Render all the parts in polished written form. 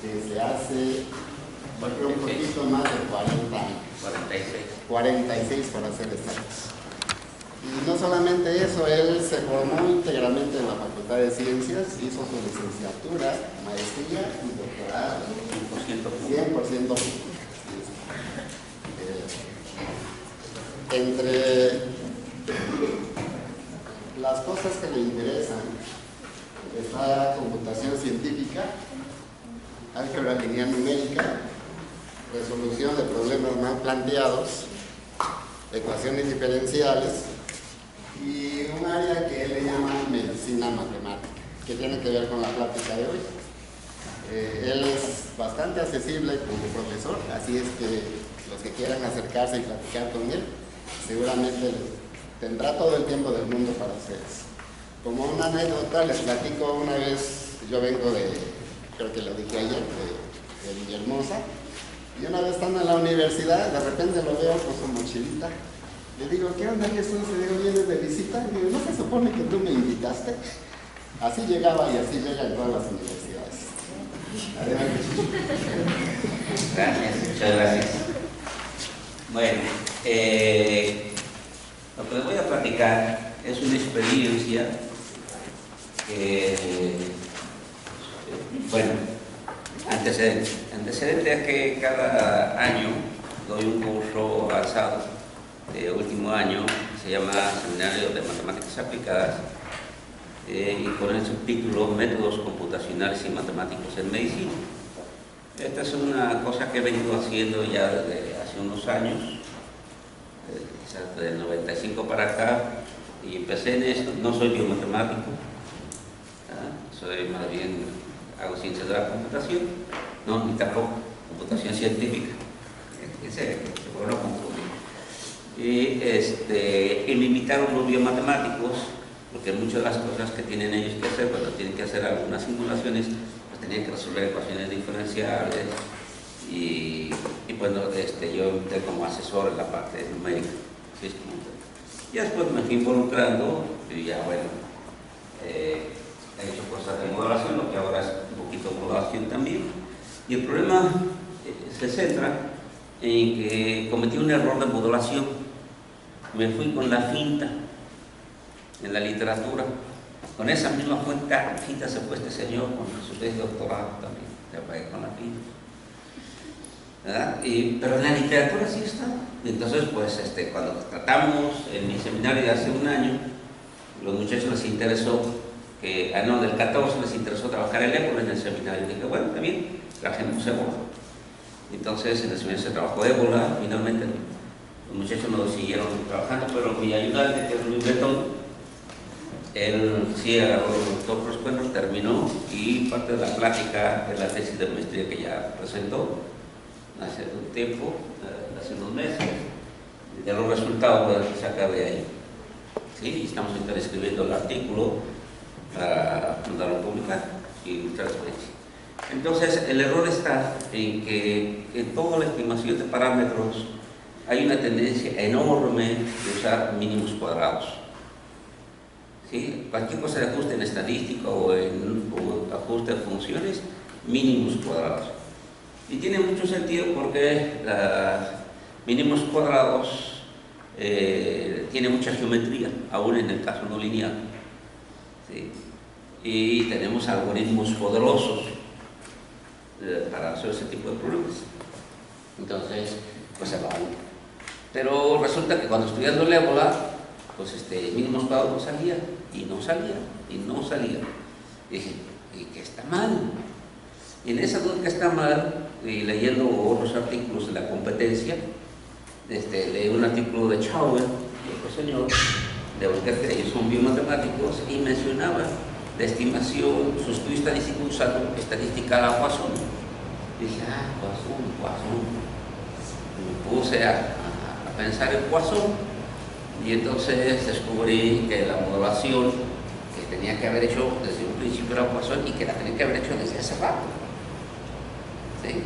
que se hace un poquito más de 40 años. 46 para ser exactos. Y no solamente eso, él se formó íntegramente en la Facultad de Ciencias, hizo su licenciatura, maestría y doctorado. 100%. Entre las cosas que le interesan está computación científica, álgebra lineal numérica, resolución de problemas mal planteados, ecuaciones diferenciales y un área que él le llama medicina matemática, que tiene que ver con la plática de hoy. Él es bastante accesible como profesor, así es que los que quieran acercarse y platicar con él, seguramente tendrá todo el tiempo del mundo para hacer eso. Como una anécdota, les platico una vez, yo vengo de, creo que lo dije ayer, de Villahermosa, y una vez estando en la universidad, de repente lo veo con su mochilita. Le digo, ¿qué onda, Jesús? Le digo, ¿vienes de visita? Y digo, ¿no se supone que tú me invitaste? Así llegaba y así llega en todas las universidades. Adelante. Gracias, muchas gracias. Bueno, lo que les voy a platicar es una experiencia que, bueno, antecedente a que cada año doy un curso avanzado de último año, se llama Seminario de Matemáticas Aplicadas, y con el subtítulo Métodos Computacionales y Matemáticos en Medicina. Esta es una cosa que he venido haciendo ya desde hace unos años, quizás del 95 para acá, y empecé en esto. No soy biomatemático, soy más bien, hago ciencias de la computación, no, ni tampoco computación científica, que se puede no confundir. Y me invitaron los biomatemáticos, porque muchas de las cosas que tienen ellos que hacer, cuando tienen que hacer algunas simulaciones, pues tenían que resolver ecuaciones diferenciales, y bueno, yo entré como asesor en la parte numérica. ¿Sí? Y después me fui involucrando, y ya bueno, he hecho cosas de modelación, lo que ahora es un poquito de modelación también. Y el problema se centra en que cometí un error de modelación. Me fui con la finta en la literatura. Con esa misma finta se fue este señor con su tesis de doctorado también, se fue con la finta. ¿Verdad? Pero en la literatura sí está. Entonces, pues, cuando tratamos en mi seminario de hace un año, los muchachos les interesó que, del 14 les interesó trabajar el ébola en el seminario. Y dije, bueno, también trabajemos ébola. Entonces, en el seminario se trabajó ébola. Finalmente, los muchachos no siguieron trabajando, pero mi ayudante, que es Luis Bretón, él sí agarró los doctores, bueno, terminó, y parte de la plática de la tesis de maestría que ya presentó hace un tiempo, hace unos meses, de los resultados que saca de ahí. ¿Sí? Y estamos escribiendo el artículo para mandarlo a publicar y ilustrar la experiencia. Entonces, el error está en que en toda la estimación de parámetros hay una tendencia enorme de usar mínimos cuadrados. ¿Sí? Cualquier cosa de ajuste en estadística o ajuste de funciones, mínimos cuadrados. Y tiene mucho sentido porque mínimos cuadrados tiene mucha geometría, aún en el caso no lineal. ¿Sí? Y tenemos algoritmos poderosos para hacer ese tipo de problemas. Entonces, pues se va uno. Pero resulta que cuando estudiando el ébola, pues mínimos cuadrados no salía, y no salía, y no salía. Y dije, ¿y qué está mal? Y en esa duda que está mal, y leyendo otros artículos de la competencia, leí un artículo de Chauer, otro señor, de Albuquerque, ellos son biomatemáticos, y mencionaba la estimación, su estudio estadístico usando estadística a la Poisson. Y dije, Poisson. Y me puse a pensar en Poisson, y entonces descubrí que la modelación que tenía que haber hecho desde un principio era Poisson y que la tenía que haber hecho desde hace rato. ¿Sí?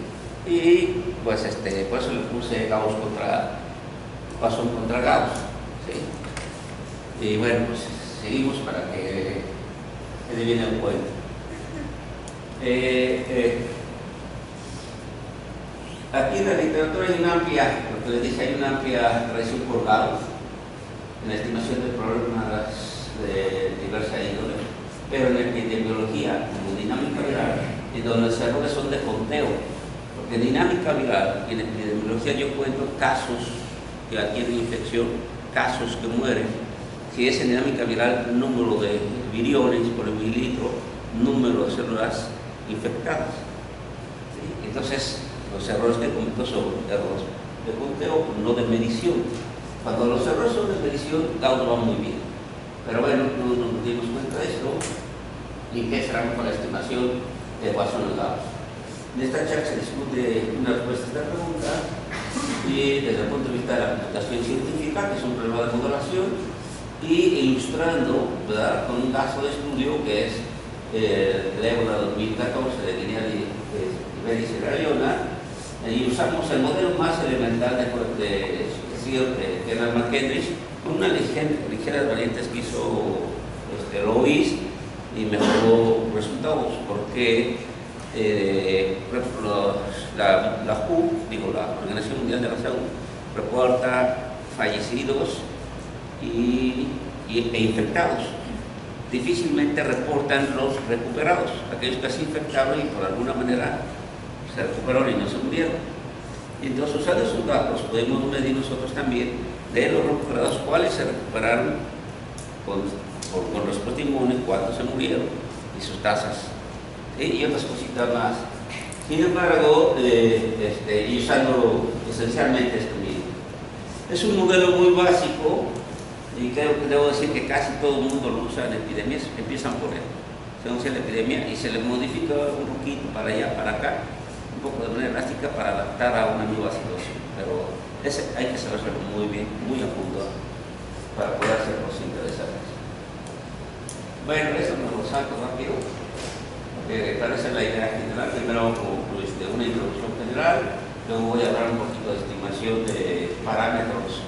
Y pues por eso le puse Poisson contra Gauss. ¿Sí? Y bueno, pues seguimos para que se viene el cuento. Aquí en la literatura hay una amplia, lo que les dije, hay una amplia tradición por grados en la estimación de problemas de diversa índole, pero en epidemiología, como dinámica viral, y donde los errores son de conteo, porque en dinámica viral y en epidemiología yo cuento casos que adquieren infección, casos que mueren. Si es en dinámica viral, número de viriones por el mililitro, número de células infectadas. ¿Sí? Entonces, los errores que comento son errores de conteo, no de medición. Cuando los errores son de medición, Gauss va muy bien. Pero bueno, no nos dimos cuenta de esto. ¿Y qué será mejor la estimación de Poisson y Gauss? En esta charla se discute una respuesta a esta pregunta y desde el punto de vista de la computación científica, que es un problema de modelación, y ilustrando, ¿verdad?, con un caso de estudio que es el ébola 2014 de Guinea y Sierra Leona, y usamos el modelo más elemental de Gerald McKendrick con unas ligeras variantes que hizo Lois y mejoró resultados porque la WHO, la Organización Mundial de la Salud, reporta fallecidos e infectados. Difícilmente reportan los recuperados, aquellos que se infectaron y por alguna manera se recuperaron y no se murieron. Y entonces, usando esos datos, podemos medir nosotros también de los recuperados cuáles se recuperaron con respuesta inmune, cuántos se murieron y sus tasas. Y otras cositas más. Sin embargo, y usando esencialmente este mismo. Es un modelo muy básico y creo que debo decir que casi todo el mundo lo usa en epidemias, empiezan por él. Se usa la epidemia y se le modifica un poquito para allá, para acá, un poco de manera drástica para adaptar a una nueva situación. Pero hay que saberlo muy bien, muy a fondo, para poder hacer cosas interesantes. Bueno, eso me lo saco rápido. Parece la idea general. Primero una introducción general, luego voy a hablar un poquito de estimación de parámetros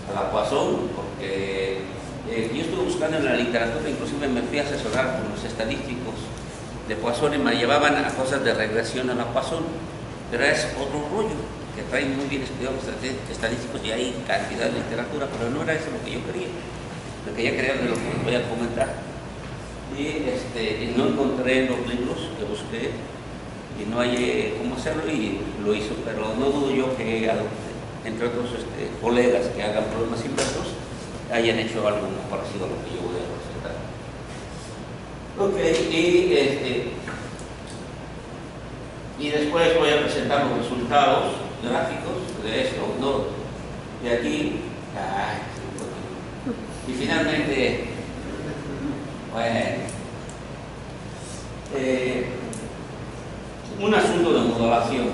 a la Poisson, porque yo estuve buscando en la literatura, inclusive me fui a asesorar con los estadísticos de Poisson y me llevaban a cosas de regresión a la Poisson, pero es otro rollo, que traen muy bien estudiados estadísticos y hay cantidad de literatura, pero no era eso lo que yo quería. Lo que yo quería es de lo que les voy a comentar. Y no encontré los libros que busqué y no hallé cómo hacerlo y lo hizo, pero no dudo yo que entre otros colegas que hagan problemas inversos hayan hecho algo parecido a lo que yo voy a presentar. Ok, y después voy a presentar los resultados gráficos de esto, ¿no? De aquí, y finalmente, bueno, un asunto de modelación.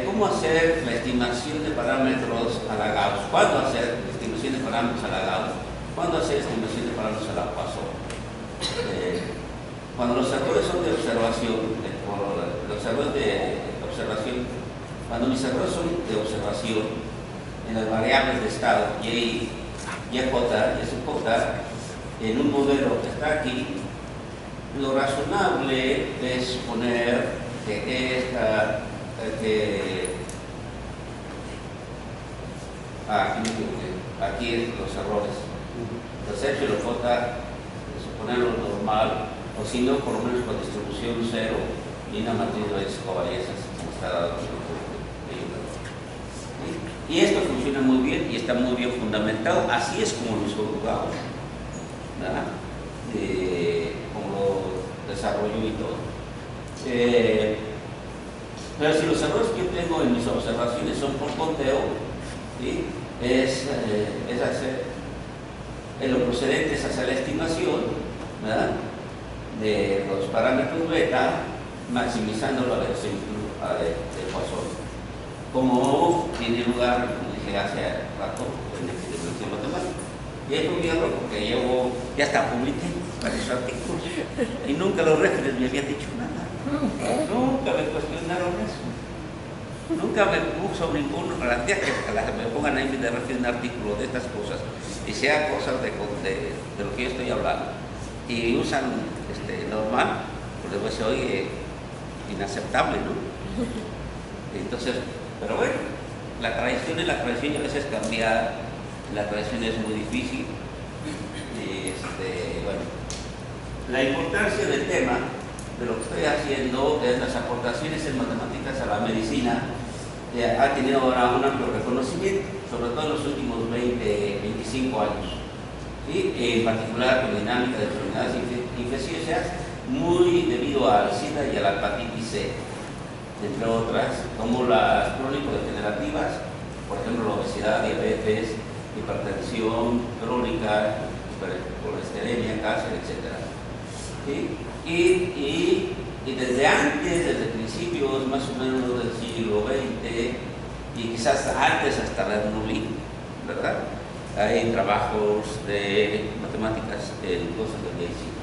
¿Cómo hacer la estimación de parámetros a la Gauss? ¿Cuándo hacer estimación de parámetros a la Gauss? ¿Cuándo hacer estimación de parámetros a la Poisson? Cuando los errores son de observación, cuando mis errores son de observación en las variables de estado Y, YJ y SJ, en un modelo que está aquí, lo razonable es suponer que aquí los errores. Los H y los J, suponerlo normal, o si no, por lo menos con distribución 0 y una matriz de covarianzas, como está dado aquí. Y esto funciona muy bien y está muy bien fundamentado. Así es como lo hizo Gauss, ¿verdad? Como lo desarrolló y todo. Pero si los errores que yo tengo en mis observaciones son por conteo, ¿sí? es lo procedente es hacer la estimación, ¿verdad?, de los parámetros beta, maximizando la versión de Poisson. Como tiene lugar, como dije hace rato, en la estimación matemática. Y es un error porque ya hasta publiqué varios artículos y nunca los referentes me habían dicho nada. Nunca me cuestionaron eso. Nunca me puso ninguno para el día que me pongan ahí de referir un artículo de estas cosas y sea cosas de lo que yo estoy hablando y usan normal, pues después se oye inaceptable, ¿no? Entonces, pero bueno, la tradición es la tradición y a veces cambiar la tradición es muy difícil. Bueno, la importancia del tema de lo que estoy haciendo es las aportaciones en matemáticas a la medicina. Ha tenido ahora un amplio reconocimiento, sobre todo en los últimos 20-25 años. ¿Sí? En particular con dinámica de enfermedades infecciosas, muy debido al SIDA y a la hepatitis C, entre otras, como las crónico-degenerativas, por ejemplo, la obesidad, diabetes, hipertensión crónica, colesterolemia, cáncer, etc. ¿Sí? Y desde antes, desde principios más o menos del siglo XX, y quizás antes hasta la Nuli, ¿verdad? Hay trabajos de matemáticas en cosas de medicina.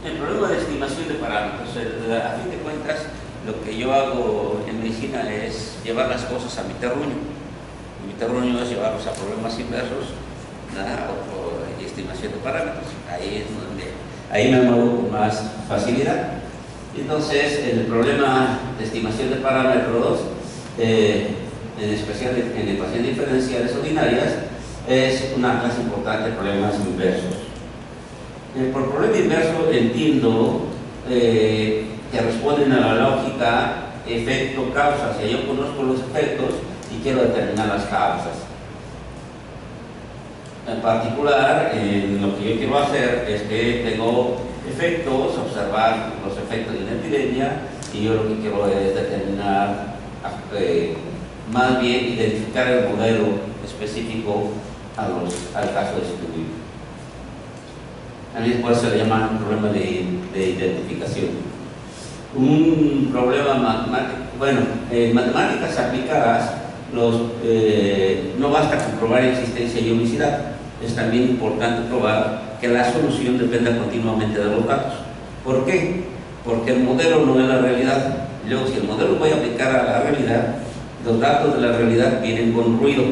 El problema de estimación de parámetros, a fin de cuentas, lo que yo hago en medicina es llevar las cosas a mi terruño. Mi terruño es llevarlos a problemas inversos, o estimación de parámetros. Ahí es donde me muevo con más facilidad. Entonces, el problema de estimación de parámetros, en especial en ecuaciones diferenciales ordinarias, es una clase importante de problemas inversos. Por problema inverso entiendo que responden a la lógica efecto-causa. Si yo conozco los efectos y quiero determinar las causas. En particular, lo que yo quiero hacer es que tengo efectos, observar los efectos de una epidemia, y yo lo que quiero es determinar, más bien identificar el modelo específico al caso de estudio. A mí por eso se le llama un problema de identificación. Un problema matemático, bueno, en matemáticas aplicadas, no basta con probar existencia y unicidad, es también importante probar que la solución dependa continuamente de los datos. ¿Por qué? Porque el modelo no es la realidad. Luego, si el modelo voy a aplicar a la realidad, los datos de la realidad vienen con ruido,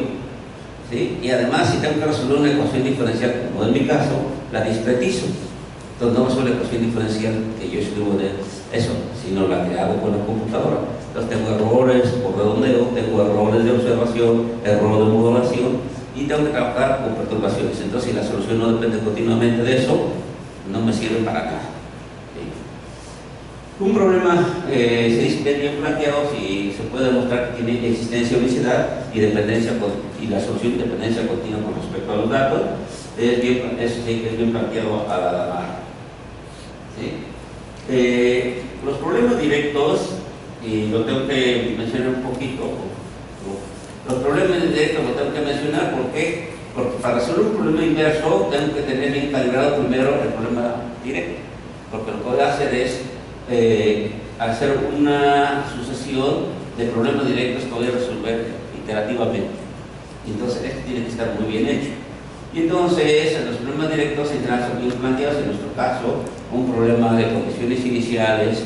¿sí? Y además, si tengo que resolver una ecuación diferencial, como en mi caso, la discretizo. Entonces, no es una ecuación diferencial que yo escribo de eso, sino la que hago con la computadora. Entonces, tengo errores por redondeo, tengo errores de observación, error de modulación, y tengo que trabajar con perturbaciones. Entonces, si la solución no depende continuamente de eso, no me sirve para nada. ¿Sí? Un problema se dice que es bien planteado si se puede demostrar que tiene existencia unicidad y dependencia, y la solución de dependencia continua con respecto a los datos, es bien planteado a la mar. ¿Sí? Los problemas directos, y lo tengo que mencionar un poquito. Los problemas directos lo tengo que mencionar, ¿por qué? Porque para resolver un problema inverso tengo que tener bien calibrado primero el problema directo, porque lo que voy a hacer es hacer una sucesión de problemas directos que voy a resolver iterativamente. Entonces esto tiene que estar muy bien hecho. Y entonces los problemas directos en general son bien planteados. En nuestro caso, un problema de condiciones iniciales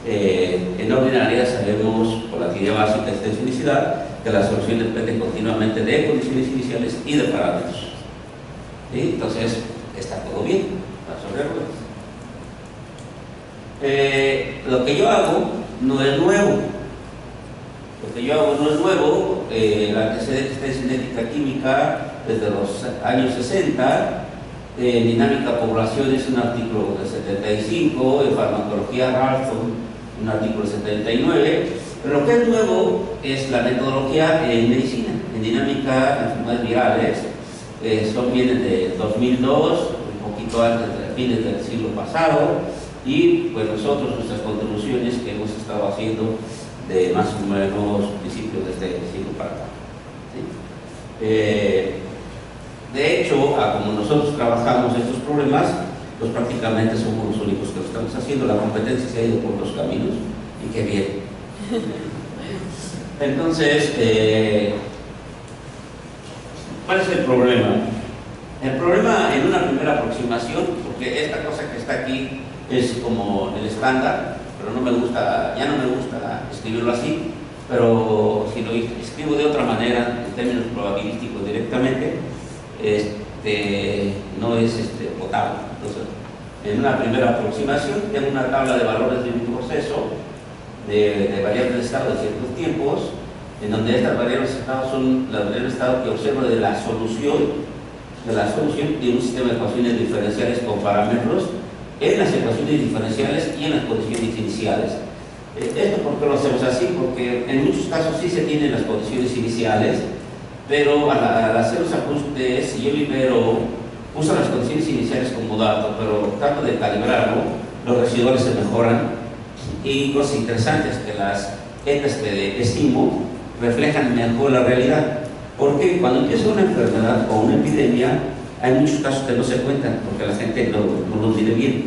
en ordinaria sabemos por la teoría básica de extensión unicidad que la solución depende continuamente de condiciones iniciales y de parámetros. ¿Sí? Entonces está todo bien para resolverlo. Lo que yo hago no es nuevo. Lo que yo hago no es nuevo. El antecedente está en cinética química desde los años 60. En dinámica población es un artículo de 75. En farmacología Ralston, un artículo de 79. Pero lo que es nuevo es la metodología en medicina. En dinámica de enfermedades virales vienen de 2002, un poquito antes de fines del siglo pasado. Y pues nosotros, nuestras contribuciones que hemos estado haciendo de más o menos principios de este siglo para acá. ¿Sí? De hecho, como nosotros trabajamos estos problemas, pues prácticamente somos los únicos que lo estamos haciendo. La competencia se ha ido por los caminos, y qué bien. Entonces, ¿cuál es el problema? El problema en una primera aproximación, porque esta cosa que está aquí es como el estándar, pero ya no me gusta escribirlo así, pero si lo escribo de otra manera, en términos probabilísticos directamente, no es potable. Entonces, en una primera aproximación, tengo una tabla de valores de un proceso de variables de estado de ciertos tiempos, en donde estas variables de estado son las variables de estado que observo de la solución de un sistema de ecuaciones diferenciales con parámetros en las ecuaciones diferenciales y en las condiciones iniciales. ¿Esto por qué lo hacemos así? Porque en muchos casos sí se tienen las condiciones iniciales, pero al hacer los ajustes, yo uso las condiciones iniciales como dato, pero trato de calibrarlo, los residuales se mejoran y cosas interesantes que las etas que estimo reflejan mejor la realidad. Porque cuando empieza una enfermedad o una epidemia, hay muchos casos que no se cuentan porque la gente no los mide bien,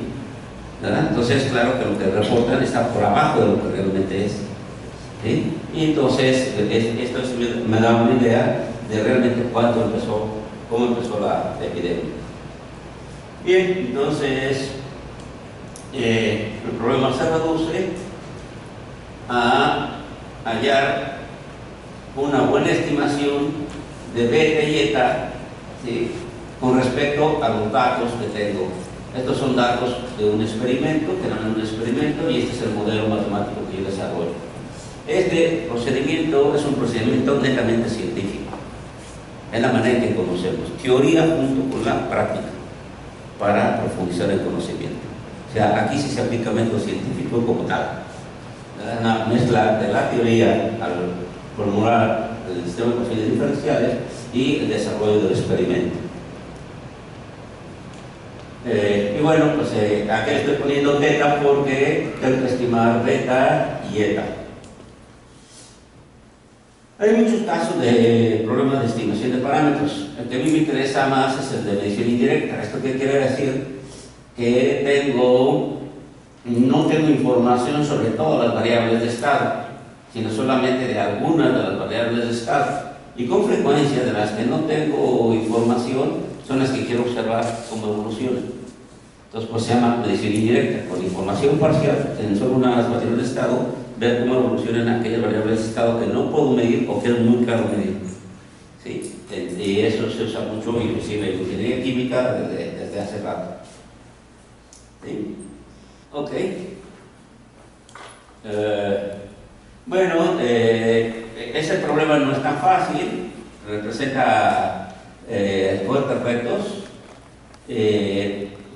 ¿verdad? Entonces, claro que lo que reportan está por abajo de lo que realmente es, ¿sí? Y entonces, esto me da una idea de realmente cómo empezó la epidemia. Bien, entonces, el problema se reduce a hallar una buena estimación de beta y eta, ¿sí?, con respecto a los datos que tengo. Estos son datos de un experimento, que eran un experimento, y este es el modelo matemático que yo desarrollo. Este procedimiento es un procedimiento netamente científico. Es la manera en que conocemos. Teoría junto con la práctica, para profundizar el conocimiento. O sea, aquí sí se aplica método científico como tal. Una mezcla de la teoría al formular el sistema de ecuaciones diferenciales y el desarrollo del experimento. Y bueno, pues aquí estoy poniendo teta porque tengo que estimar beta y eta. Hay muchos casos de problemas de estimación de parámetros. El que a mí me interesa más es el de medición indirecta. ¿Esto qué quiere decir? Que no tengo información sobre todas las variables de estado, sino solamente de algunas de las variables de estado. Y con frecuencia de las que no tengo información son las que quiero observar cómo evolucionan. Entonces, pues se llama medición indirecta. Con información parcial, en solo unas variables de estado, ver cómo evolucionan aquellas variables de estado que no puedo medir o que es muy claro medir. ¿Sí? Y eso se usa mucho, inclusive en ingeniería química, desde hace rato. ¿Sí? Ok. Bueno, ese problema no es tan fácil, representa fuertes retos,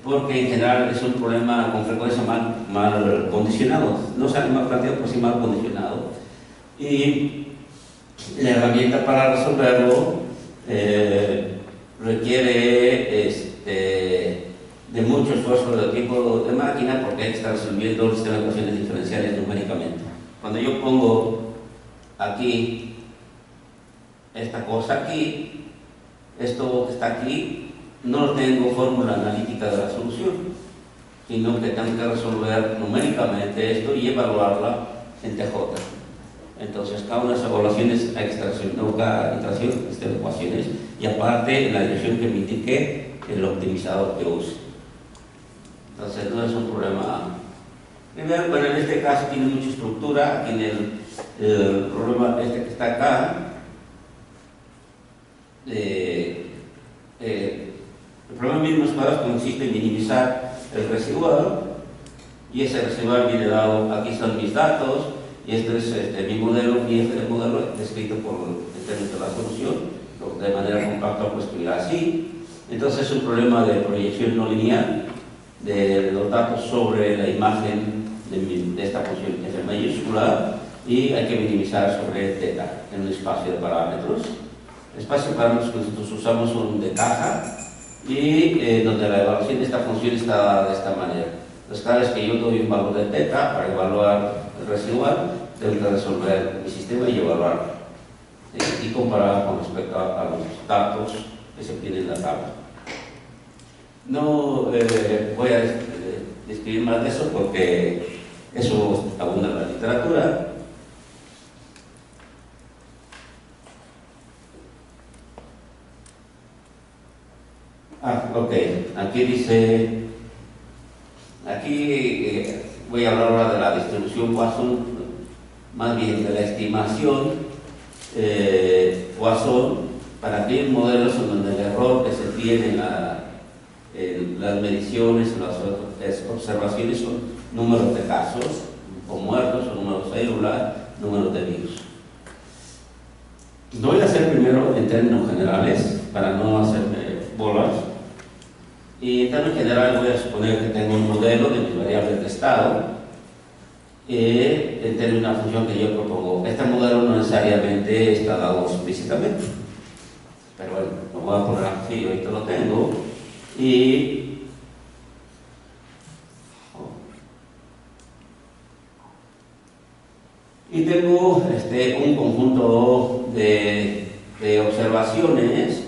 porque en general es un problema con frecuencia mal condicionado, no sale mal planteado, pero sí mal condicionado. Y la herramienta para resolverlo requiere de mucho esfuerzo del equipo de máquina, porque hay que estar resolviendo el sistema de ecuaciones diferenciales numéricamente. Cuando yo pongo aquí esta cosa aquí, esto que está aquí, no tengo fórmula analítica de la solución, sino que tengo que resolver numéricamente esto y evaluarla en TJ. Entonces, cada una de esas evaluaciones hay extracción, no cada iteración de ecuaciones, y aparte en la dirección que me indique el optimizador que use. Entonces, no es un problema. Primero, bueno, en este caso tiene mucha estructura. Aquí en el problema que está acá, el problema mismo escuadras consiste en minimizar el residual, y ese residual viene dado, aquí son mis datos, y este es mi modelo, y este es el modelo descrito en términos de la solución, de manera compacta pues escribir así. Entonces es un problema de proyección no lineal de los datos sobre la imagen de esta función f mayúscula, y hay que minimizar sobre θ en un espacio de parámetros. El espacio de parámetros que nosotros usamos son de caja, y donde la evaluación de esta función está de esta manera. Entonces, cada vez que yo doy un valor de θ para evaluar el residual, tengo que resolver mi sistema y evaluarlo, y comparar con respecto a los datos que se obtienen en la tabla. No voy a describir más de eso porque eso abunda en la literatura. Ok, aquí dice, voy a hablar ahora de la distribución Poisson, más bien de la estimación Poisson para aquellos modelos en donde el error que se tiene en las mediciones, las observaciones son números de casos, o muertos, o números celulares, números de virus. Lo voy a hacer primero en términos generales, para no hacerme bolas. Y en términos generales voy a suponer que tengo un modelo de mis variables de estado, en términos de una función que yo propongo. Este modelo no necesariamente está dado explícitamente, pero bueno, lo voy a poner aquí, ahorita lo tengo. Y tengo un conjunto de observaciones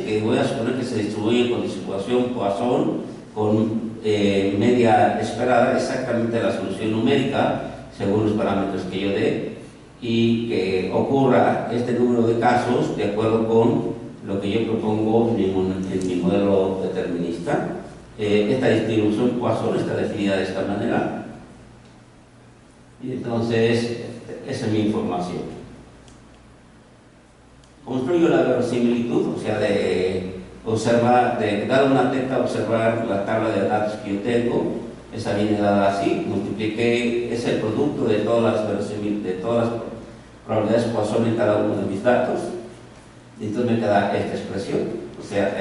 que voy a suponer que se distribuyen con distribución Poisson, con media esperada, exactamente la solución numérica, según los parámetros que yo dé, y que ocurra este número de casos de acuerdo con lo que yo propongo en mi modelo determinista. Esta distribución Poisson está definida de esta manera. Y entonces, esa es mi información. Construyo la verosimilitud, o sea, de dar una teta, observar la tabla de datos que yo tengo. Esa viene dada así, multipliqué, es el producto de todas las probabilidades Poisson en cada uno de mis datos. Y entonces me queda esta expresión, o sea,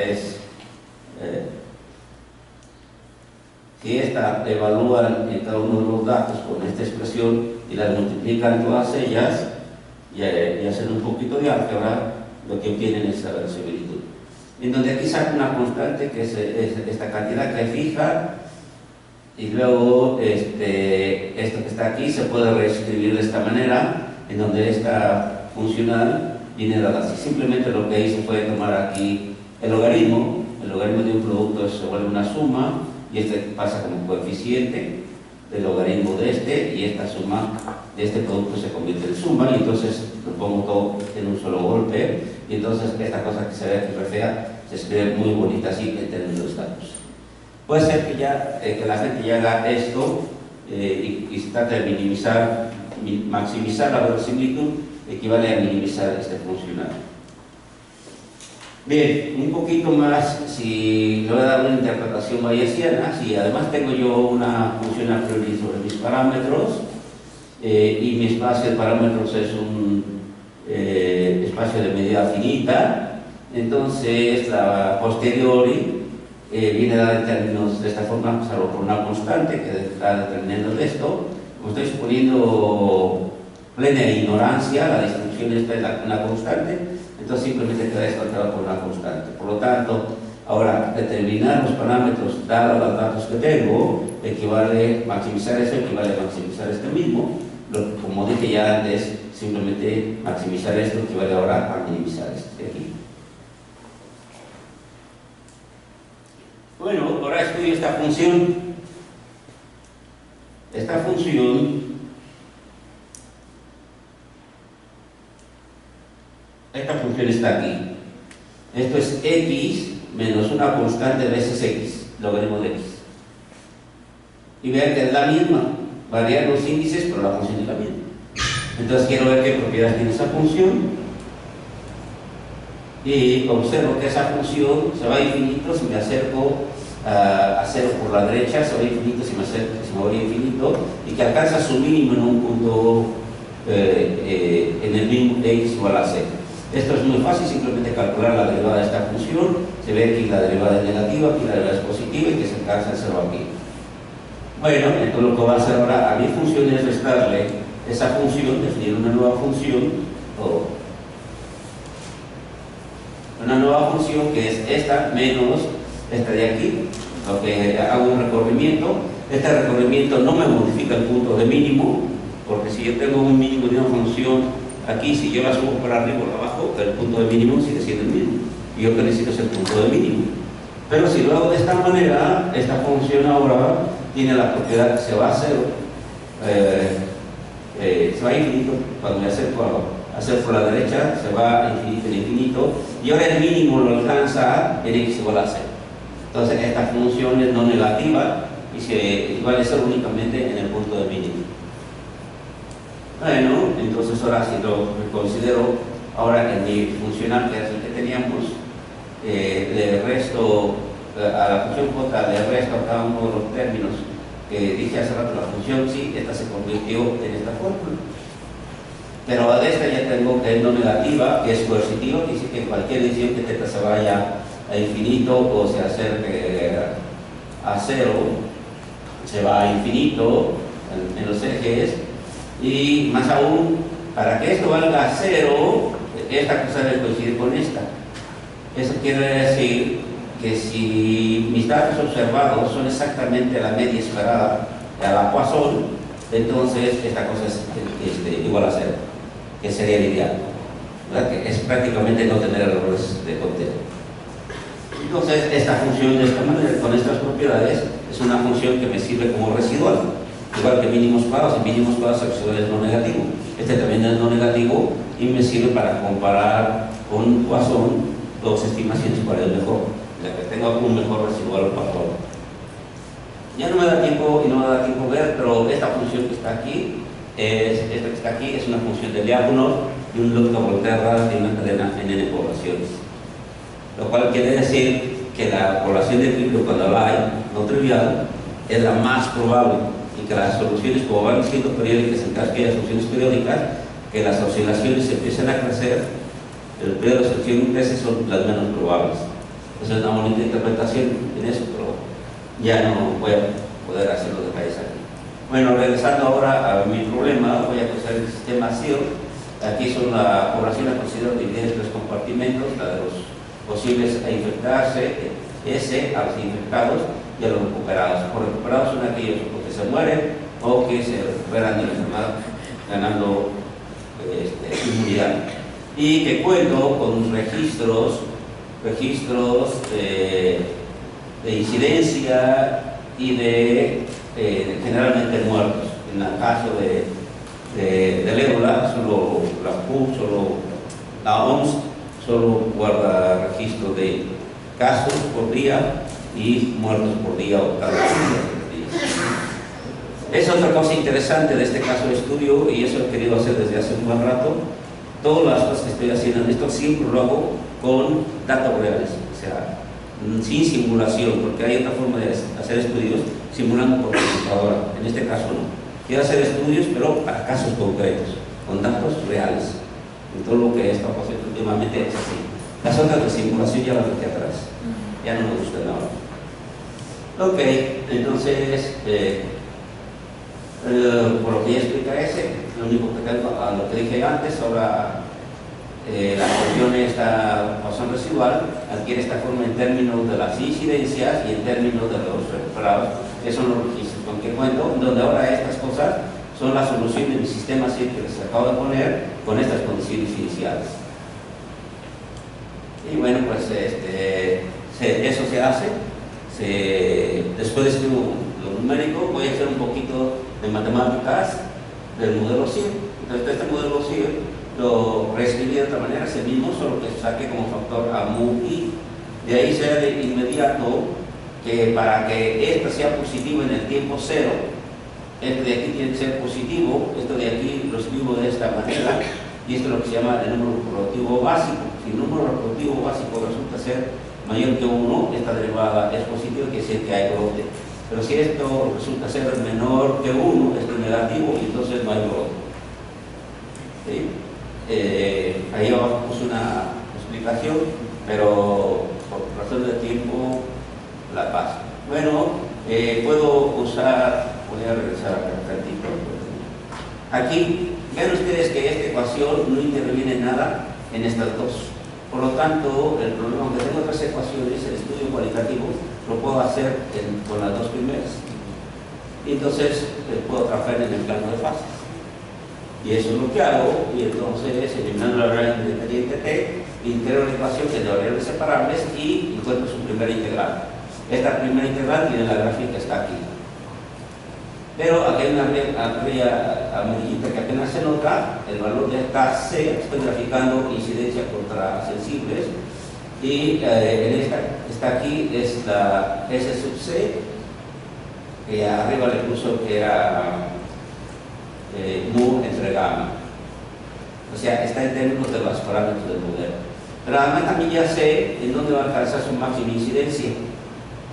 si esta evalúan en cada uno de los datos con esta expresión y las multiplican todas ellas y hacen un poquito de álgebra, lo que obtienen es la verosimilitud. En donde aquí saco una constante que es esta cantidad que fija, y luego esto que está aquí se puede reescribir de esta manera, en donde esta funcional viene dada así. Simplemente lo que hice fue tomar aquí el logaritmo de un producto se vuelve una suma, y pasa como coeficiente del logaritmo de y esta suma de este producto se convierte en suma, y entonces lo pongo todo en un solo golpe, y entonces esta cosa que se ve aquí re fea se escribe muy bonita así en términos de datos. Puede ser que la gente ya haga esto y se trata de maximizar la verosimilitud, equivale a minimizar este funcional. Bien, un poquito más, si le voy a dar una interpretación bayesiana, si además tengo yo una función a priori sobre mis parámetros, y mi espacio de parámetros es un espacio de medida finita, entonces la posteriori viene dada en términos de esta forma, salvo por una constante que está determinando esto. Como estoy suponiendo plena ignorancia, la distribución esta es una constante, entonces simplemente queda descontado por una constante. Por lo tanto, ahora determinar los parámetros dados los datos que tengo, maximizar eso equivale a maximizar este mismo. Como dije ya antes, simplemente maximizar esto equivale ahora a minimizar este de aquí. Bueno, ahora estudio esta función. Esta función está aquí. Esto es x menos una constante veces x, logaritmo de x. Y vean que es la misma, variar los índices, pero la función es la misma. Entonces quiero ver qué propiedades tiene esa función. Y observo que esa función se va a infinito si me acerco a 0 por la derecha, se va a infinito si me voy a infinito, y que alcanza su mínimo en un punto en el mismo x igual a 0. Esto es muy fácil, simplemente calcular la derivada de esta función. Se ve que la derivada es negativa, aquí la derivada es positiva, y que se alcanza el 0 aquí. Bueno, entonces lo que va a hacer ahora a mi función es restarle esa función, definir una nueva función, que es esta menos esta de aquí. Lo que hago un recorrimiento. Este recorrimiento no me modifica el punto de mínimo, porque si yo tengo un mínimo de una función aquí, si yo la subo para arriba o para abajo, el punto de mínimo sigue siendo el mismo. Y yo que necesito es el punto de mínimo. Pero si lo hago de esta manera, esta función ahora tiene la propiedad que se va a cero, se va a infinito. Cuando me acerco a hacer por la derecha, se va a infinito en infinito, y ahora el mínimo lo alcanza en x igual a 0. Entonces esta función es no negativa y se igual a 0 únicamente en el punto de mínimo. Bueno, entonces ahora si lo considero ahora en mi funcional, que es el que teníamos, le resto a la función J le resto a cada uno de los términos que dije hace rato, la función sí, esta se convirtió en esta fórmula. Pero a esta ya tengo que es no negativa, que es coercitiva, que dice que cualquier edición que θ se vaya a infinito o se acerque a cero, se va a infinito en los ejes, y más aún, para que esto valga a cero, esta cosa debe coincidir con esta. Eso quiere decir que si mis datos observados son exactamente la media esperada a la Poisson, entonces esta cosa es igual a cero, que sería el ideal, ¿verdad? Que es prácticamente no tener errores de conteo. Entonces esta función de esta manera, con estas propiedades, es una función que me sirve como residual, igual que mínimos cuadrados. Y mínimos cuadrados el residual es no negativo, este también es no negativo y me sirve para comparar con Poisson dos estimaciones cuál es mejor, la que tenga un mejor residual o Poisson. Ya no me da tiempo y no me da tiempo ver, pero esta función que está aquí es una función de Lyapunov y un log de Volterra de una cadena en n poblaciones, lo cual quiere decir que la población de equilibrio, cuando la hay no trivial, es la más probable, y que las soluciones, como van siendo periódicas en caso que haya soluciones periódicas, que las oscilaciones empiecen a crecer, el periodo de selección crece, son las menos probables. Esa es una bonita interpretación en eso, pero ya no voy a poder hacer los detalles aquí. Bueno, regresando ahora a mi problema, voy a coger el sistema SIR. Aquí son la población a considerar dividida en tres compartimentos, la de los posibles a infectarse, S a los infectados y a los recuperados. Por recuperados son aquellos que se mueren o que se recuperan de la enfermedad ganando inmunidad. Y que cuento con registros de incidencia y de generalmente muertos. En el caso del ébola, solo la WHO, solo la OMS, solo guarda registro de casos por día y muertos por día o cada día. Es otra cosa interesante de este caso de estudio, y eso he querido hacer desde hace un buen rato. Todas las cosas que estoy haciendo en esto siempre lo hago con datos reales, o sea, sin simulación, porque hay otra forma de hacer estudios simulando por computadora. En este caso no. Quiero hacer estudios, pero para casos concretos, con datos reales. En todo lo que he estado haciendo últimamente es así. Las otras de simulación ya las dejé atrás. Ya no me gustan ahora. Ok, entonces, por lo que ya explica ese, lo único que tengo a lo que dije antes, ahora la función esta Poisson residual adquiere esta forma en términos de las incidencias y en términos de los recuperados, que son los registros con que cuento, donde ahora estas cosas son la solución de mi sistema SIR que les acabo de poner con estas condiciones iniciales. Y bueno, pues eso se hace. Después de escribo lo numérico, voy a hacer un poquito de matemáticas del modelo SIR. Entonces este modelo SIR lo reescribí de otra manera, es el mismo, solo que saque como factor a mu i. De ahí sea de inmediato que para que esto sea positivo en el tiempo cero, esto de aquí tiene que ser positivo, esto de aquí lo escribo de esta manera, y esto es lo que se llama el número reproductivo básico. Si el número reproductivo básico resulta ser mayor que 1, esta derivada es positiva, quiere decir que hay brote. Pero si esto resulta ser menor que 1, esto es negativo, y entonces no hay brote. ¿Sí? Ahí abajo puse una explicación, pero por razón de tiempo la paso. Bueno, puedo usar, voy a regresar acá un tantito. Aquí, vean ustedes que esta ecuación no interviene en nada en estas dos. Por lo tanto, el problema, aunque tengo otras ecuaciones, el estudio cualitativo lo puedo hacer con las dos primeras. Y entonces puedo trabajar en el plano de fases. Y eso es lo que hago, y entonces, eliminando la variable independiente t, integro la ecuación que es de variables separables y encuentro su primera integral. Esta primera integral tiene la gráfica que está aquí. Pero aquí hay una raya amarillita que apenas se nota, el valor de esta C, estoy graficando incidencia contra sensibles, y en esta está aquí, es la S sub C, que arriba le puso que era mu entre gamma. O sea, está en términos de los parámetros del modelo. Pero además también ya sé en dónde va a alcanzar su máxima incidencia.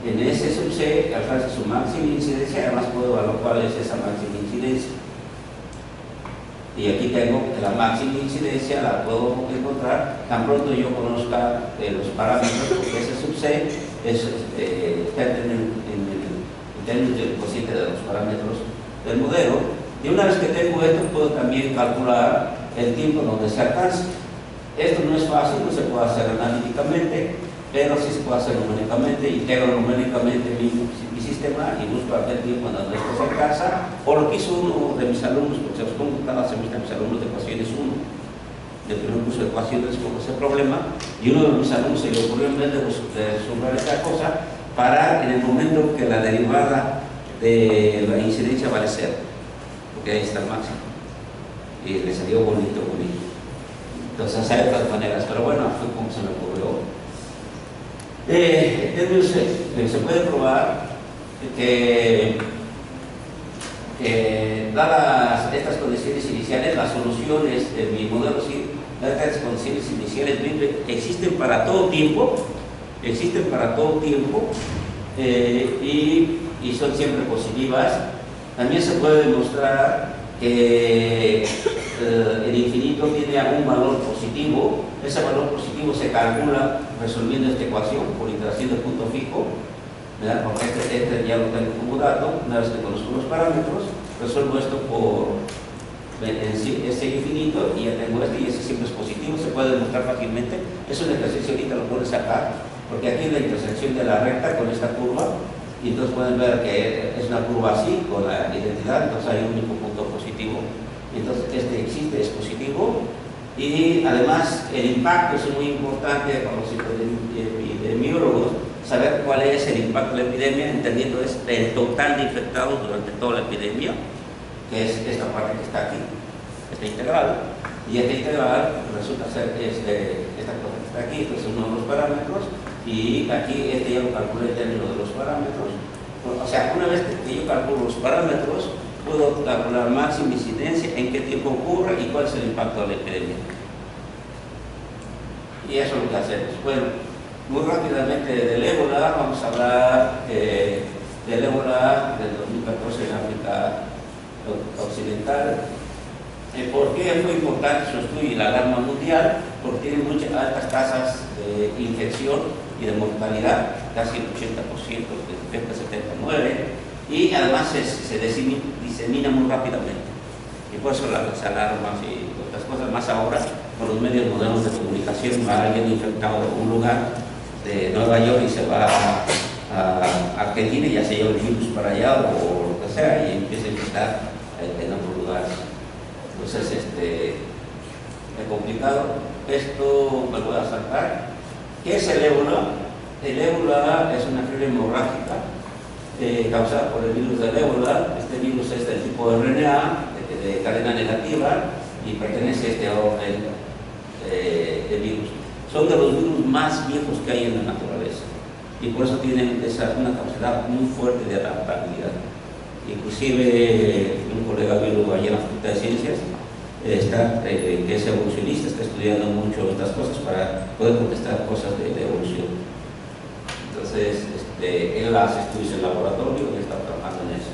en ese sub-C alcanza su máxima incidencia, además puedo evaluar cuál es esa máxima incidencia. Y aquí tengo que la máxima incidencia la puedo encontrar tan pronto yo conozca los parámetros, porque ese sub-C está en términos del cociente de los parámetros del modelo. Y una vez que tengo esto, puedo también calcular el tiempo donde se alcanza. Esto no es fácil, no se puede hacer analíticamente, pero sí se puede hacer numéricamente. Integro numéricamente mi sistema y busco aquel tiempo en donde esto se alcanza, o lo que hizo uno de mis alumnos, porque se los pongo cada semestre a mis alumnos de ecuaciones 1, del primer curso de ecuaciones con ese problema, y uno de mis alumnos se le ocurrió, en vez de resolver esta cosa, parar en el momento que la derivada de la incidencia vale 0, porque ahí está el máximo, y le salió bonito. Entonces hay otras maneras, pero bueno, fue como se me ocurrió. Se puede probar que dadas estas condiciones iniciales, las soluciones de mi modelo, dadas estas condiciones iniciales existen para todo tiempo, y son siempre positivas. También se puede demostrar que el infinito tiene algún valor positivo. Ese valor positivo se calcula resolviendo esta ecuación por iteración de punto fijo, ¿verdad? Porque este ya lo tengo como dato. Una vez que conozco los parámetros, resuelvo esto por este infinito y ya tengo este, y ese siempre es positivo, se puede demostrar fácilmente. Es un ejercicio, ahorita lo puedes sacar, porque aquí es la intersección de la recta con esta curva, y entonces pueden ver que es una curva así, con la identidad, entonces hay un único punto positivo. Entonces este existe, es positivo, y además el impacto es muy importante para los epidemiólogos, saber cuál es el impacto de la epidemia, entendiendo es el total de infectados durante toda la epidemia, que es esta parte que está aquí, esta integral, y esta integral resulta ser esta cosa que está aquí, este es uno de los parámetros, y aquí este ya lo calculé en términos de los parámetros. O sea, una vez que yo calculo los parámetros, puedo calcular máxima incidencia, en qué tiempo ocurre y cuál es el impacto de la epidemia. Y eso es lo que hacemos. Bueno, muy rápidamente del ébola, vamos a hablar del ébola del 2014 en África Occidental. ¿Por qué fue importante su estudio y la alarma mundial? Porque tiene muchas altas tasas de infección y de mortalidad, casi el 80%, de 79%, y además se disemina muy rápidamente. Y por eso las alarmas y otras cosas, más ahora con los medios modernos de comunicación, va alguien infectado en un lugar de Nueva York y se va a Argentina y ya se lleva el virus para allá o lo que sea, y empieza a infectar en otros lugares. Entonces, es complicado. Esto me lo voy a saltar. ¿Qué es el ébola? El ébola es una fiebre hemorrágica causada por el virus del ébola. Este virus es del tipo RNA, de cadena negativa, y pertenece a este orden de virus. Son de los virus más viejos que hay en la naturaleza, y por eso tienen una capacidad muy fuerte de adaptabilidad. Inclusive un colega biólogo allá en la Facultad de Ciencias que es evolucionista, está estudiando mucho estas cosas para poder contestar cosas de evolución. Entonces, él hace estudios en laboratorio y está trabajando en eso.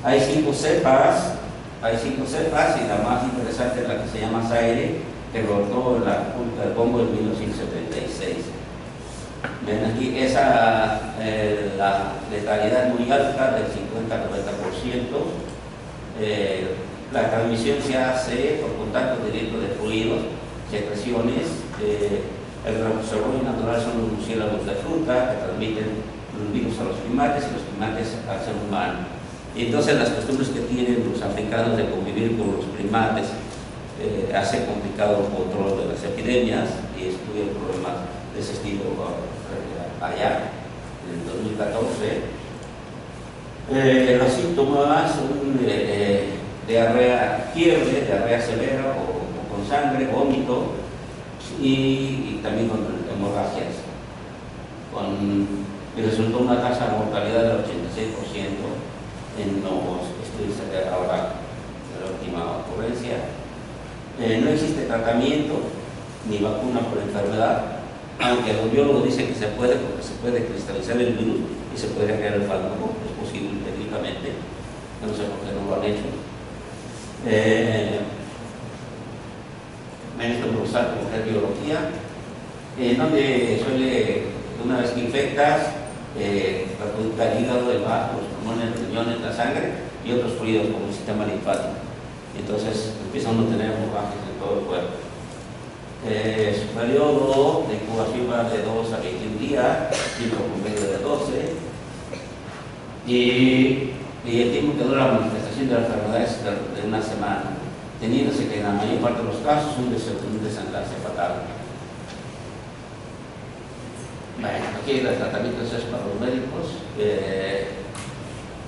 Hay cinco cepas, y la más interesante es la que se llama Zaire, que brotó en la República del Congo en 1976. Ven aquí, la letalidad es muy alta, del 50 al 90%. La transmisión se hace por contacto directo de fluidos, secreciones. El reservorio natural son los murciélagos de fruta que transmiten los virus a los primates y los primates al ser humano. Y entonces las costumbres que tienen los africanos de convivir con los primates hace complicado el control de las epidemias, y estudia problemas de ese estilo allá en el 2014. Los síntomas son diarrea, fiebre, diarrea severa o con sangre, vómito, y también con hemorragias. Y resultó una tasa de mortalidad del 86% en los estudios ahora de la última ocurrencia. No existe tratamiento ni vacuna por enfermedad, aunque los biólogos dicen que se puede, porque se puede cristalizar el virus y se podría crear el fármaco, es posible técnicamente, no sé por qué no lo han hecho. Me gusta profesar como que es biología, donde suele, una vez que infectas, perjudicar el hígado, el vaso, los pulmones, los riñones, la sangre y otros fluidos como el sistema linfático. Entonces empieza uno a tener hemorragias en todo el cuerpo. Su periodo de incubación va de 2 a 21 días, ciclo promedio de 12, y el tiempo que dura la manifestación de la enfermedad es de una semana, teniéndose que en la mayor parte de los casos un desenlace fatal. Bueno, aquí el tratamiento es para los médicos.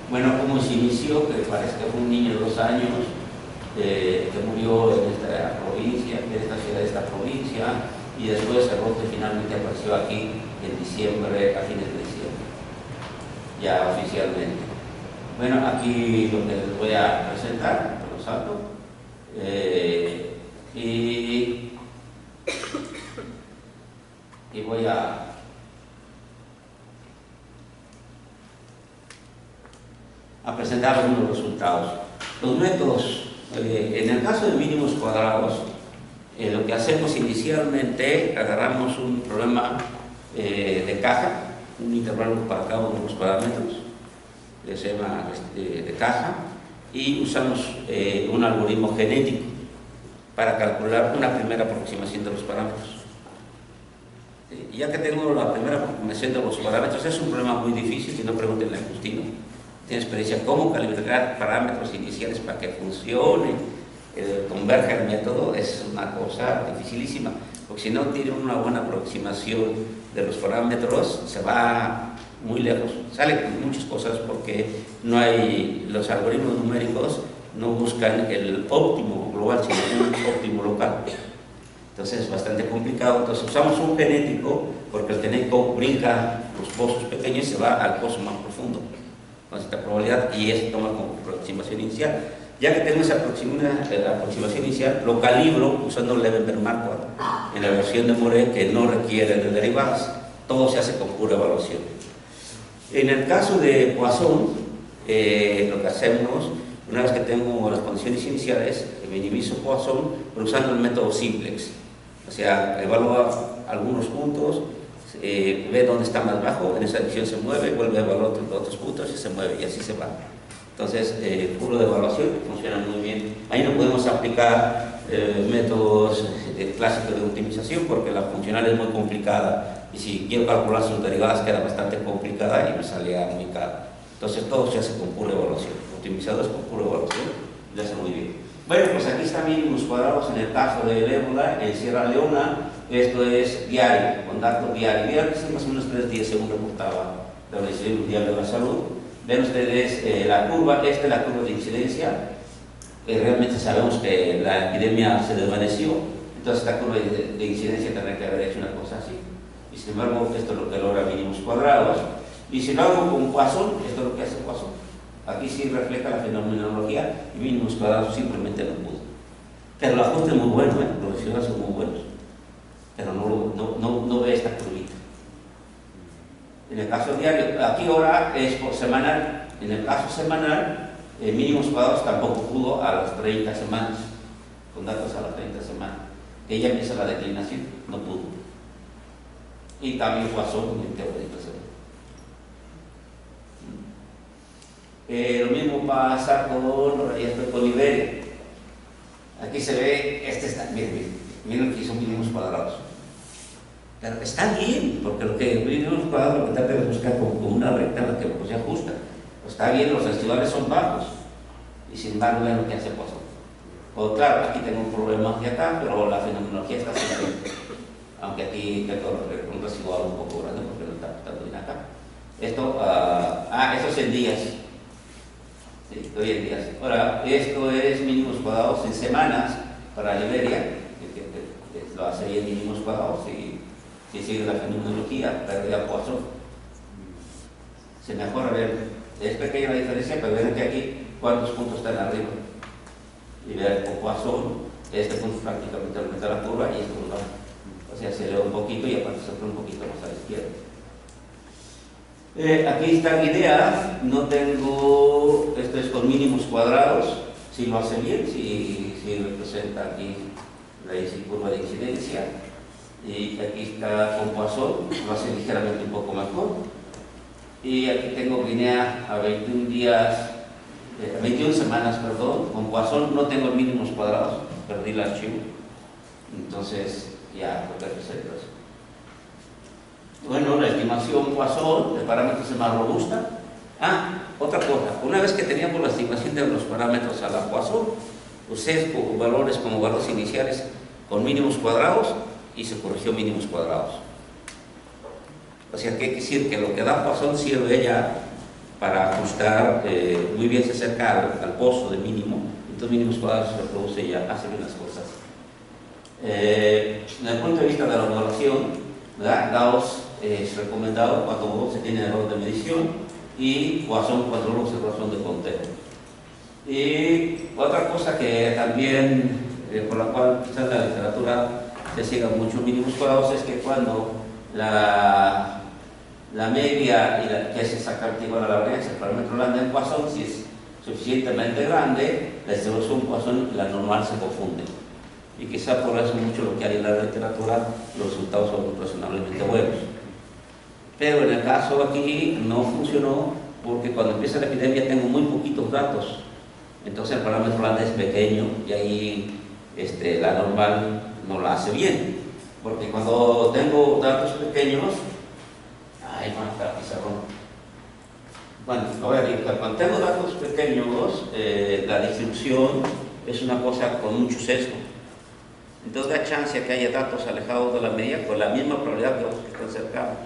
Bueno, como se inició, que parece que fue un niño de 2 años que murió en esta provincia, en esta ciudad de esta provincia, y después el brote finalmente apareció aquí en diciembre, a fines de diciembre, ya oficialmente. Bueno, aquí lo que les voy a presentar, lo salto, y voy a presentar algunos resultados. Los métodos, en el caso de mínimos cuadrados, lo que hacemos inicialmente, agarramos un problema de caja, un intervalo para cada uno de los parámetros, se llama de caja, y usamos un algoritmo genético para calcular una primera aproximación de los parámetros. Y ya que tengo la primera aproximación de los parámetros, es un problema muy difícil, si no pregúntenle a Justino. Tiene experiencia cómo calibrar parámetros iniciales para que funcione, converja el método, es una cosa dificilísima, porque si no tiene una buena aproximación de los parámetros, se va muy lejos, sale con muchas cosas porque no hay, los algoritmos numéricos no buscan el óptimo global, sino un óptimo local. Entonces es bastante complicado. Entonces usamos un genético, porque el genético brinca los pozos pequeños y se va al pozo más profundo con esta probabilidad, y eso toma como aproximación inicial. Ya que tengo esa aproximación inicial, lo calibro usando Levenberg-Marquardt en la versión de Moré, que no requiere de derivadas, todo se hace con pura evaluación. En el caso de Poisson, lo que hacemos, una vez que tengo las condiciones iniciales, minimizo Poisson, pero usando el método simplex, o sea, evalúa algunos puntos, ve dónde está más bajo, en esa dirección se mueve, vuelve a evaluar otros puntos y se mueve, y así se va. Entonces, puro de evaluación, funciona muy bien. Ahí no podemos aplicar métodos clásicos de optimización, porque la funcional es muy complicada, y si quiero calcular sus derivadas queda bastante complicada y me salía muy caro. Entonces todo se hace con pura evaluación, optimizados con pura evaluación, y lo hace muy bien. Bueno, pues aquí están mínimos cuadrados en el caso del ébola en Sierra Leona. Esto es diario, con datos diarios. Diario que son más o menos 3 días según reportaba la Organización Mundial de la Salud. Ven ustedes la curva, esta es la curva de incidencia. Realmente sabemos que la epidemia se desvaneció, entonces esta curva de incidencia tendría que haber hecho una cosa así. Y sin embargo, esto es lo que logra mínimos cuadrados. Y si lo hago con Poisson, esto es lo que hace Poisson. Aquí sí refleja la fenomenología, y mínimos cuadrados simplemente no pudo. Pero el ajuste es muy bueno, los resultados son muy buenos. Pero no ve esta curvita. En el caso diario, aquí ahora es por semanal. En el caso semanal, mínimos cuadrados tampoco pudo a las 30 semanas, con datos a las 30 semanas. Que ya empieza la declinación, no pudo. Y también Poisson en teoría. Lo mismo pasa con Liberia. Aquí se ve, miren que son mínimos cuadrados. Pero está bien, porque lo que mínimos cuadrados lo que trata de buscar como una recta en la que se ajusta. Pues está bien, los residuales son bajos, y sin embargo vean lo que hace Poisson. Pues claro, aquí tengo un problema hacia acá, pero la fenomenología está siempre, aunque aquí tengo un residual un poco grande porque no está tanto bien acá. Esto, esto es en días. Sí, hoy en días. Ahora, esto es mínimos cuadrados en semanas para Liberia, que lo hace en mínimos cuadrados, y si sigue la fenomenología, pérdida Poisson. Se mejora, es pequeña la diferencia, pero ven que aquí cuántos puntos están arriba. Y vean con Poisson, este punto prácticamente aumenta la curva y esto no va. O sea, se eleva un poquito y aparte se pone un poquito más a la izquierda. Aquí está la idea, no tengo, esto es con mínimos cuadrados, si lo hace bien, si representa aquí la curva de incidencia, y aquí está con Poisson, lo hace ligeramente un poco mejor, y aquí tengo línea a 21 días, 21 semanas, perdón, con Poisson no tengo mínimos cuadrados, perdí el archivo, entonces ya lo que representa eso. Bueno, la estimación Poisson de parámetros es más robusta. Otra cosa, una vez que teníamos la estimación de los parámetros a la Poisson, usé valores como valores iniciales con mínimos cuadrados y se corrigió mínimos cuadrados. O sea, que quiere decir que lo que da Poisson sirve ya para ajustar, muy bien se acerca al pozo de mínimo, entonces mínimos cuadrados se reproduce ya, hace bien las cosas. Desde el punto de vista de la evaluación, Gauss es recomendado cuando se tiene error de medición y Poisson cuando luego se razón de conteo. Y otra cosa que también, por la cual quizás la literatura se siga mucho mínimos cuadrados, es que cuando la media, que es exactamente igual a la varianza, el parámetro lambda en Poisson, si es suficientemente grande, la distribución Poisson y la normal se confunden. Y quizá por eso mucho lo que hay en la literatura, los resultados son razonablemente buenos. Pero en el caso aquí no funcionó porque cuando empieza la epidemia tengo muy poquitos datos. Entonces el parámetro lambda es pequeño y ahí la normal no la hace bien. Porque cuando tengo datos pequeños, ahí va a estar pizarrón. Bueno, a ver, cuando tengo datos pequeños, la distribución es una cosa con mucho sesgo. Entonces da chance a que haya datos alejados de la media con la misma probabilidad que los que están cercanos.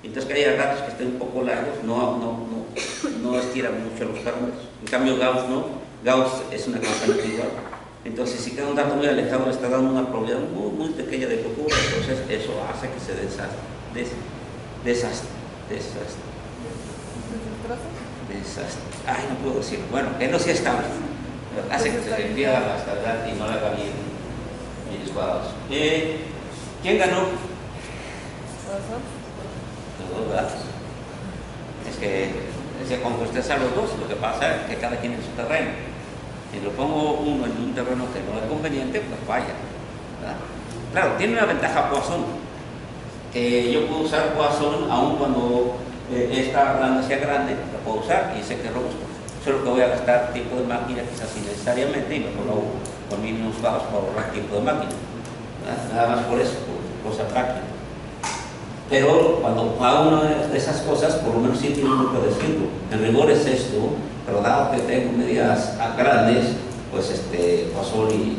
Entonces que haya datos que estén un poco largos no estiran mucho los términos. En cambio Gauss no, Gauss es una constante igual. Entonces si queda un dato muy alejado le está dando una probabilidad muy pequeña de que ocurra. Entonces eso hace que se desastre. Ay, no puedo decirlo. Bueno, que no sea estable. Hace que se le pierda la estabilidad y no la haga bien cuadrados. ¿Quién ganó? Los dos, ¿verdad? Es que cuando usted sabe los dos, lo que pasa es que cada quien en su terreno. Si lo pongo uno en un terreno que no es conveniente, pues falla, ¿verdad? Claro, tiene una ventaja Poisson, que yo puedo usar Poisson aun cuando esta lambda sea grande, la puedo usar y sé que es robusto. Solo que voy a gastar tiempo de máquina quizás innecesariamente y mejor lo hago con mínimos bajos para ahorrar tiempo de máquina. Nada más por eso, por cosa práctica. Pero cuando hago una de esas cosas, por lo menos sí tiene mucho que decirlo. En rigor es esto, pero dado que tengo medidas grandes, pues Poisson y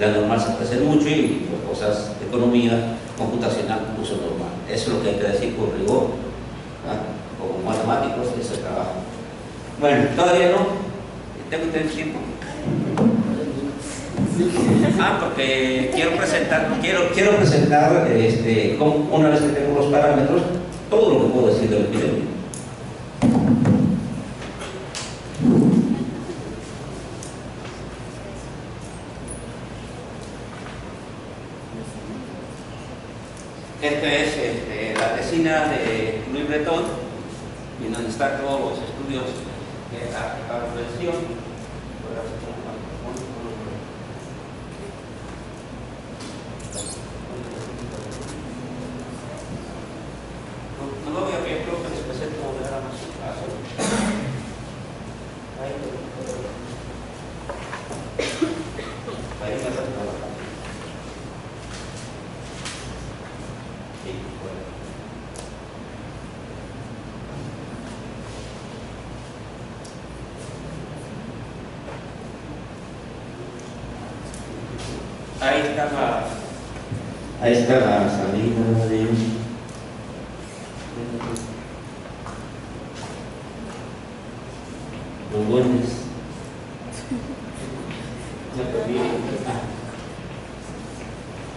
la normal se parecen mucho y por cosas de economía computacional uso normal. Eso es lo que hay que decir con rigor. Como matemáticos es el trabajo. Bueno, todavía no. Tengo que tener tiempo. Porque quiero presentar, una vez que tengo los parámetros, todo lo que puedo decir del epidemia. Esta es la tesina de Louis Breton, y donde están todos los estudios de la prevención. No lo voy a ver, creo que les presento de manera más fácil. Ahí me está trabajando. Sí, bueno. Ahí está la salida de los buenos.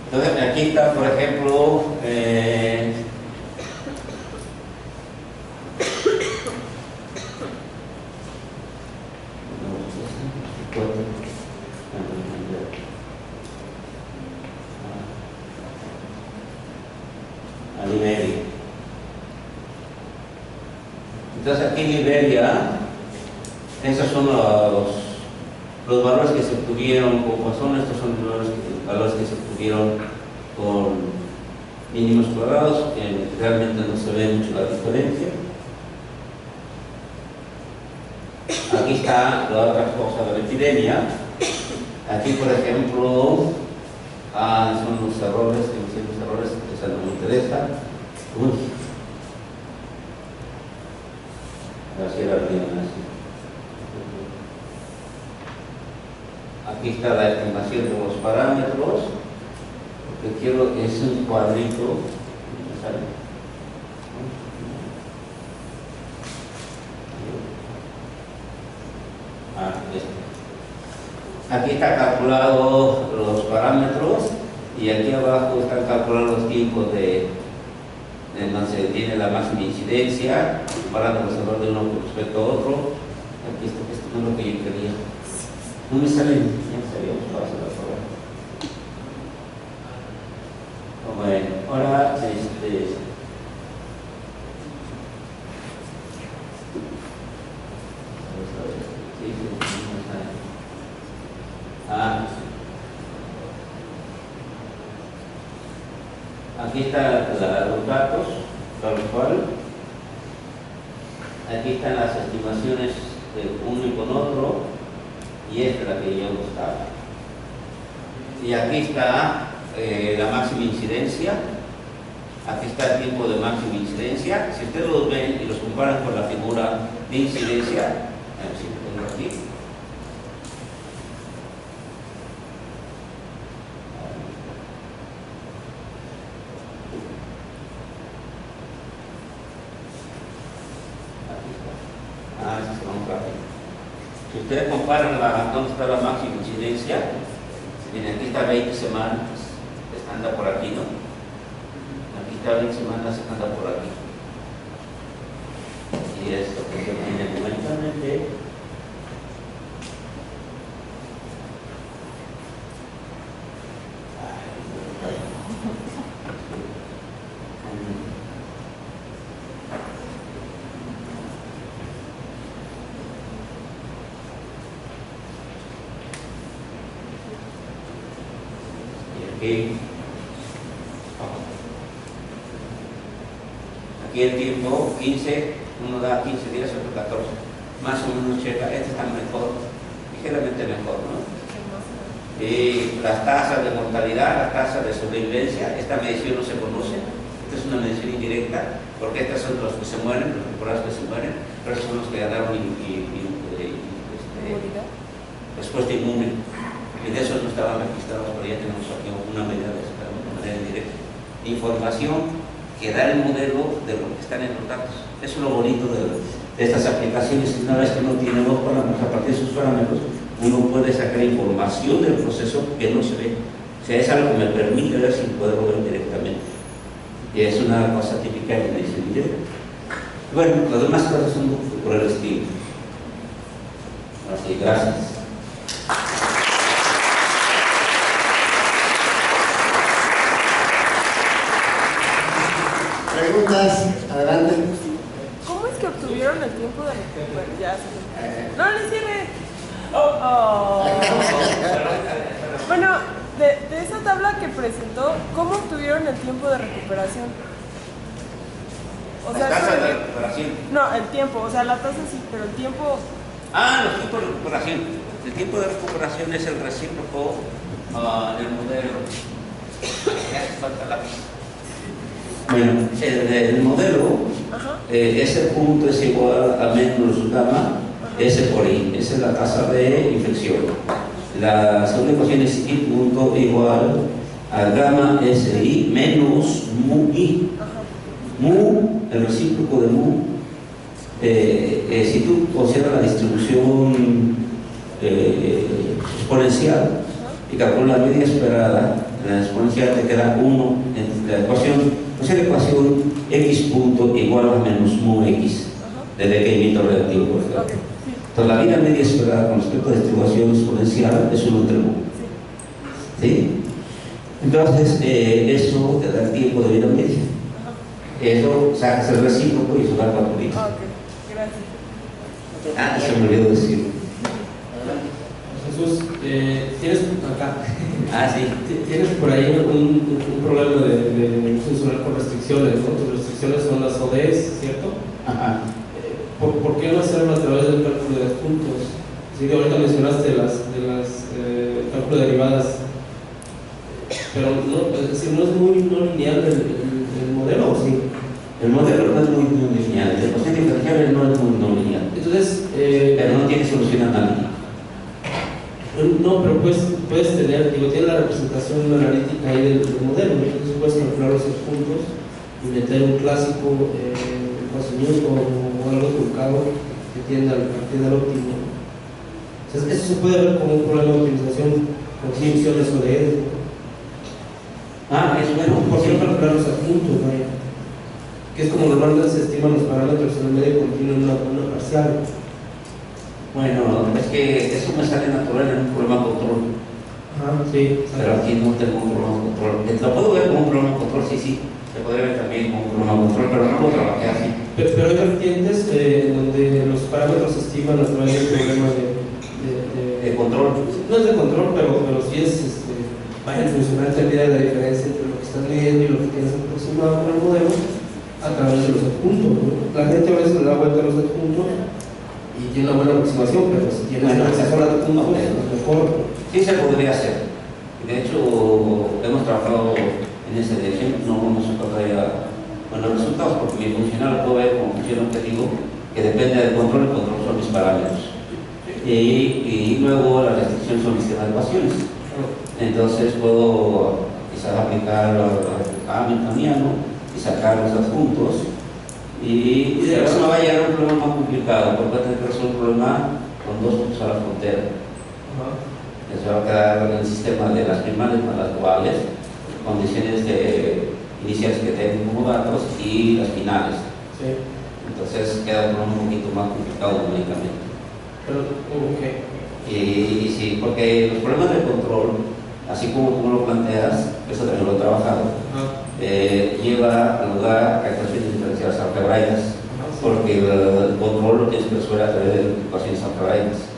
Entonces aquí está, por ejemplo, Entonces aquí en Iberia, estos son los valores que se obtuvieron con Poisson. Estos son los valores que se obtuvieron con mínimos cuadrados, que realmente no se ve mucho la diferencia. Aquí está la otra cosa de la epidemia. Aquí, por ejemplo, son los errores, que eso no me interesa. Así era bien, así. Aquí está la estimación de los parámetros. Lo que quiero es un cuadrito. Aquí está calculado los parámetros y aquí abajo están calculados los tiempos de donde se tiene la máxima incidencia, comparando los errores de uno con respecto a otro. Aquí esto no es lo que yo quería. No me sale, ya sabíamos que va a ser la prueba. Bueno, ahora aquí están los datos, tal cual. Aquí están las estimaciones de uno y con otro, y esta es la que yo buscaba. Y aquí está la máxima incidencia. Aquí está el tiempo de máxima incidencia. Si ustedes los ven y los comparan con la figura de incidencia, a ver si lo tengo aquí. Si ustedes comparan dónde está la máxima incidencia, miren, aquí está 20 semanas, anda por aquí, ¿no? Aquí está 20 semanas, anda por aquí. Y esto que se tiene momentáneamente. Aquí el tiempo 15, uno da 15 días, otro 14, más o menos checa, este está mejor, ligeramente mejor, ¿no? Y las tasas de mortalidad, la tasa de sobrevivencia, esta medición no se conoce, esta es una medición indirecta, porque estas son los que se mueren, los temporadas que se mueren, pero estos son los que ganaron respuesta inmune. Y de esos no estaban registrados, pero ya tenemos aquí una medida de esta manera indirecta. Información que da el modelo de lo que están en los datos. Eso es lo bonito de estas aplicaciones. Una vez que uno tiene los parámetros, a partir de sus parámetros, uno puede sacar información del proceso que no se ve. O sea, es algo que me permite ver sin poderlo ver directamente. Y es una cosa típica de medición indirecta. Bueno, las demás cosas son por el estilo. Así, gracias. Preguntas, adelante. ¿Cómo es que obtuvieron el tiempo de recuperación? Ya se... No le cierre. Oh. Bueno, de esa tabla que presentó, ¿cómo obtuvieron el tiempo de recuperación? O sea, la tasa de recuperación. No, el tiempo, o sea, la tasa sí, pero el tiempo. Los tiempos de recuperación. El tiempo de recuperación es el recíproco del modelo. Ya hace falta la pista. Bueno, el modelo, ese punto es igual a menos gamma S por I. Esa es la tasa de inflexión. La segunda ecuación es I punto igual a gamma SI menos mu I. Mu, el recíproco de mu. Si tú consideras la distribución exponencial y calculas la media esperada, la exponencial te queda 1 en la ecuación. Pues es la ecuación x punto igual a menos mu x del decaimiento relativo, por ejemplo. Entonces la vida media esperada con respecto a la distribución exponencial es 1 entre mu. ¿Sí? Entonces eso te da el tiempo de vida media. Eso sacas el recíproco y eso da 4 días. Se me olvidó decir. Jesús, tienes acá. Sí. Tienes por ahí un problema de funcionar con restricciones, ¿no? Tus restricciones son las ODS, ¿cierto? Ajá. ¿Por qué no hacerlo a través del cálculo de adjuntos? Sí, que ahorita mencionaste de las cálculo de derivadas, pero no, es decir, no es muy no lineal el modelo, ¿o sí? El modelo no es muy lineal, el cociente diferencial no es muy no lineal. Entonces, pero no tiene solución analítica. No, pero puedes tener, tiene la representación analítica ahí del modelo, ¿no? Entonces puedes calcular los adjuntos y meter un clásico o algo truncado que tienda al óptimo. O sea, eso se puede ver como un problema de optimización con funciones ODS. Es bueno. ¿Por qué no calcular los adjuntos, vaya? Que es como normalmente se estiman los parámetros en el medio continuo en una parcial. Bueno, es que eso me sale natural en un problema control. Sí. Pero aquí no tengo un problema control. Lo puedo ver como un problema control, sí. Se puede ver también como un problema control, pero no lo trabajé así. Pero hay vertientes donde los parámetros se estiman a través del problema de control. No es de control, pero sí es vaya funcionar en medida de la diferencia entre lo que estás midiendo y lo que tienes aproximado con el modelo a través de los adjuntos, ¿no? La gente a veces le da vuelta a los adjuntos y tiene una buena aproximación, pero si tienes acceso al adjunto, es mejor. Sí se podría hacer. De hecho, hemos trabajado en esa dirección, no hemos todavía con los resultados, porque mi funcional lo puedo ver como función objetivo, que depende del control, el control son mis parámetros. Y luego la restricción son mis temas de ecuaciones. Entonces puedo quizás aplicar a Hamiltoniano y sacar los adjuntos. Y eso me va a llegar a un problema más complicado, porque voy a tener que resolver un problema con dos puntos a la frontera. Se va a quedar en el sistema de las primarias más las duales, condiciones iniciales que tengo como datos y las finales. Sí. Entonces queda un problema un poquito más complicado numéricamente. Y sí, porque los problemas de control, así como tú lo planteas, eso también lo he trabajado, lleva a lugar a ecuaciones diferenciales algebraicas, porque el control lo tienes que resolver a través de ecuaciones algebraicas.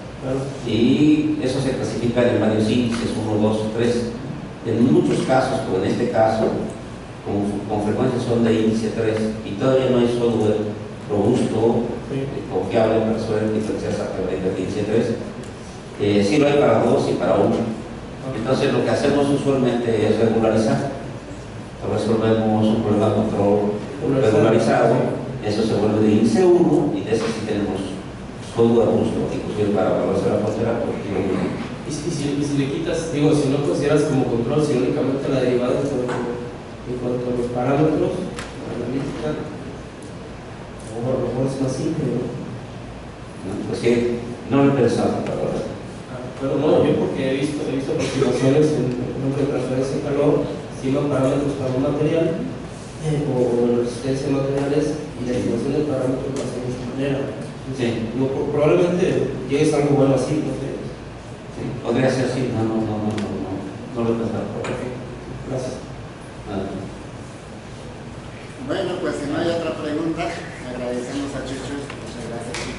Y eso se clasifica en varios índices, 1, 2, 3. En muchos casos, como en este caso, con frecuencia son de índice 3 y todavía no hay software robusto, confiable para resolver diferenciales algebraicas de índice 3. Sí lo hay para 2 y para 1. Entonces lo que hacemos usualmente es regularizar. Resolvemos un problema de control regularizado, eso se vuelve de índice 1 y de ese sí tenemos software robusto, inclusive para evaluar la frontera. Y si le quitas, si no consideras como control, si únicamente la derivada en cuanto a los parámetros, la analítica, o a lo mejor es más simple, ¿no? Pues sí, no me interesa la verdad. Pero no, yo porque he visto aproximaciones en transferencia de calor, estiman parámetros para un material o resistencia de materiales y la estimación de parámetros lo hacen de esta manera. Sí. Probablemente llegues a algo bueno así, no sé. Sí, podría ser así, no lo he pensado. Gracias. Bueno, pues si no hay otra pregunta, agradecemos a Chucho. Muchas gracias.